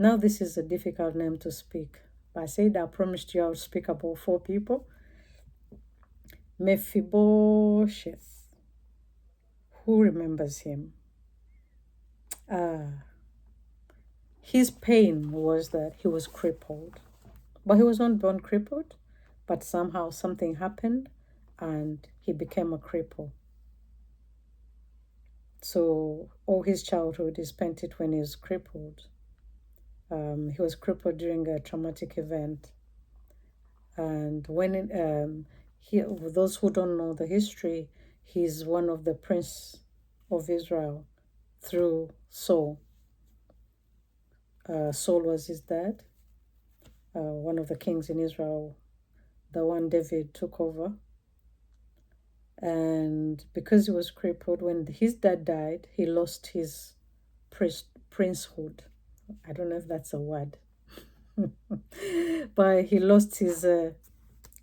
Now, this is a difficult name to speak. But I said I promised you I would speak about 4 people. Mephibosheth. Who remembers him? His pain was that he was crippled. But he was not born crippled, but somehow something happened and he became a cripple. So all his childhood, he spent it when he was crippled. He was crippled during a traumatic event. And when those who don't know the history, he's one of the prince of Israel through Saul. Saul was his dad, one of the kings in Israel, the one David took over. And because he was crippled, when his dad died, he lost his princehood. I don't know if that's a word. But he lost his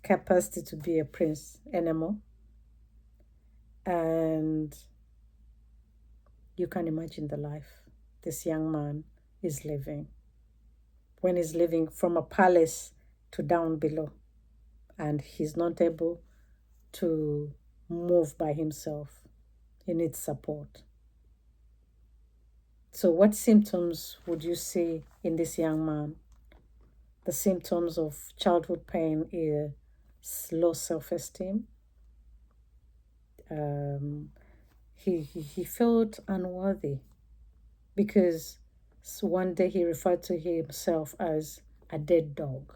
capacity to be a prince anymore. And you can imagine the life this young man is living when he's living from a palace to down below, and he's not able to move by himself. He needs support. So what symptoms would you see in this young man? The symptoms of childhood pain is low self-esteem. He felt unworthy because one day he referred to himself as a dead dog.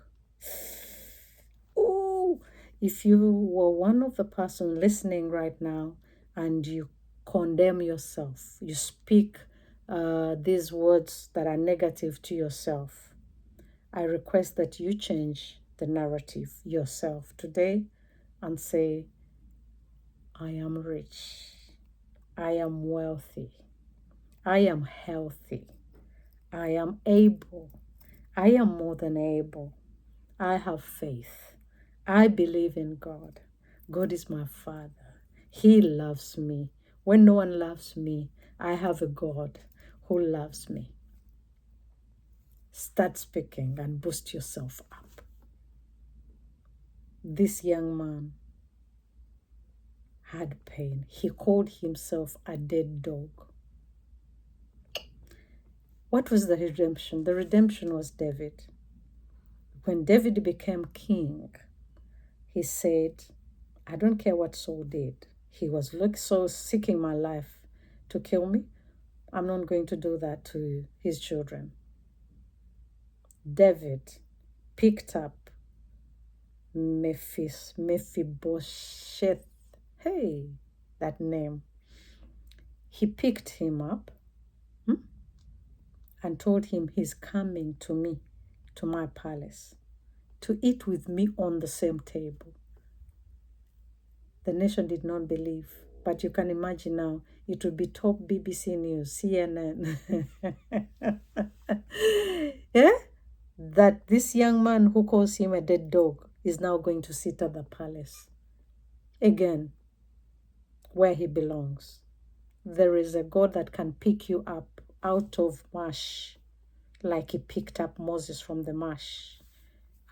Oh, if you were one of the person listening right now and you condemn yourself, you speak these words that are negative to yourself, I request that you change the narrative yourself today and say, I am rich, I am wealthy, I am healthy, I am able, I am more than able, I have faith, I believe in God. God is my Father. He loves me. When no one loves me, I have a God who loves me. Start speaking and boost yourself up. This young man had pain. He called himself a dead dog. What was the redemption? The redemption was David. When David became king, he said, I don't care what Saul did. He was so seeking my life to kill me. I'm not going to do that to his children. David picked up Mephibosheth. Hey, that name. He picked him up and told him he's coming to me, to my palace, to eat with me on the same table. The nation did not believe, but you can imagine now, it would be top BBC News, CNN. Yeah? That this young man who calls him a dead dog is now going to sit at the palace. Again, where he belongs. There is a God that can pick you up out of mush, like he picked up Moses from the mush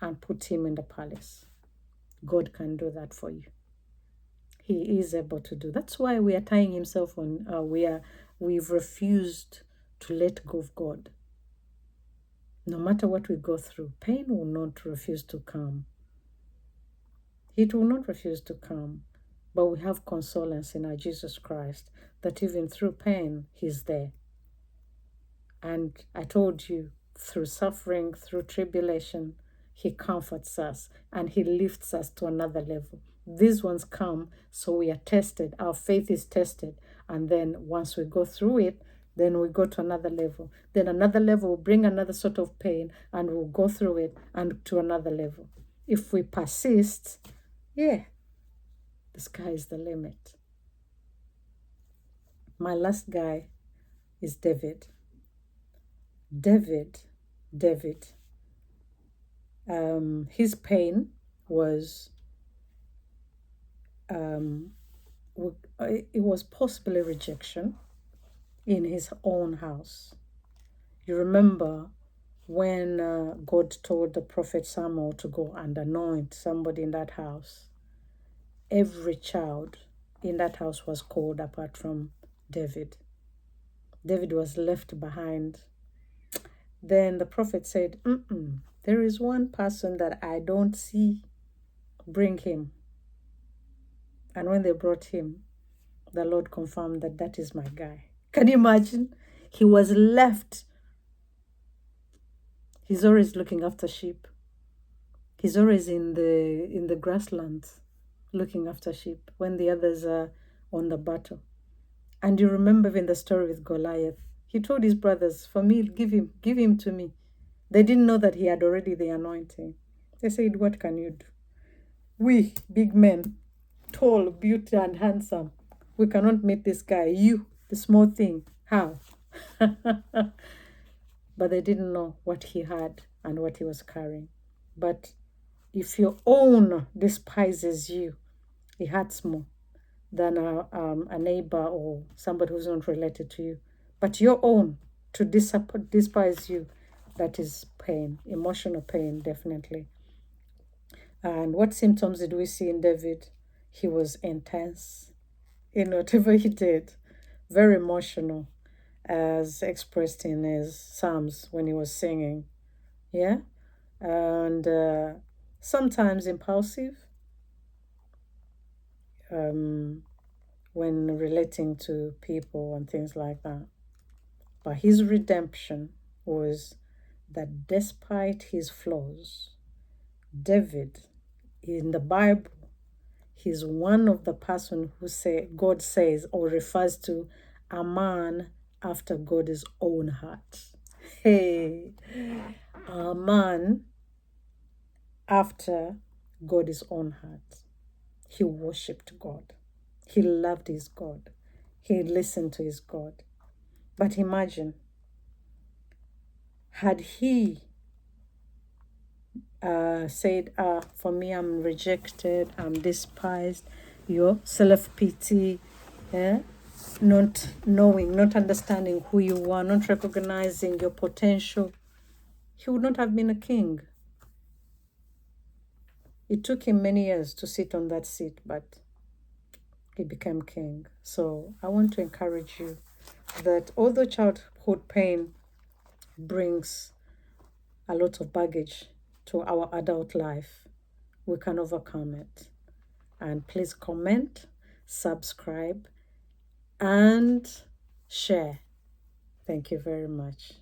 and put him in the palace. God can do that for you. He is able to do. That's why we are tying himself on. We've refused to let go of God. No matter what we go through, pain will not refuse to come. It will not refuse to come. But we have consolence in our Jesus Christ that even through pain, he's there. And I told you, through suffering, through tribulation, he comforts us and he lifts us to another level. These ones come, so we are tested. Our faith is tested. And then once we go through it, then we go to another level. Then another level will bring another sort of pain and we'll go through it and to another level. If we persist, the sky is the limit. My last guy is David. David, his pain was, it was possibly rejection in his own house. You remember when God told the prophet Samuel to go and anoint somebody in that house, every child in that house was called apart from David. David was left behind. Then the prophet said, there is one person that I don't see. Bring him. And when they brought him, the Lord confirmed that that is my guy. Can you imagine? He was left. He's always looking after sheep. He's always in the grasslands looking after sheep when the others are on the battle. And you remember in the story with Goliath, he told his brothers, for me, give him to me. They didn't know that he had already the anointing. They said, what can you do? We, big men, tall, beauty, and handsome, we cannot meet this guy. You, the small thing, how? But they didn't know what he had and what he was carrying. But if your own despises you, it hurts more than a neighbor or somebody who's not related to you. But your own to despise you, that is pain, emotional pain, definitely. And what symptoms did we see in David? He was intense in whatever he did, very emotional, as expressed in his Psalms when he was singing. Yeah? And sometimes impulsive when relating to people and things like that. But his redemption was that despite his flaws, David, in the Bible, he's one of the person who God says or refers to a man after God's own heart. Hey, a man after God's own heart. He worshipped God. He loved his God. He listened to his God. But imagine, had he said, for me, I'm rejected, I'm despised, your self-pity, not knowing, not understanding who you are, not recognizing your potential, he would not have been a king. It took him many years to sit on that seat, but he became king. So I want to encourage you that although childhood pain brings a lot of baggage to our adult life, we can overcome it. And please comment, subscribe, and share. Thank you very much.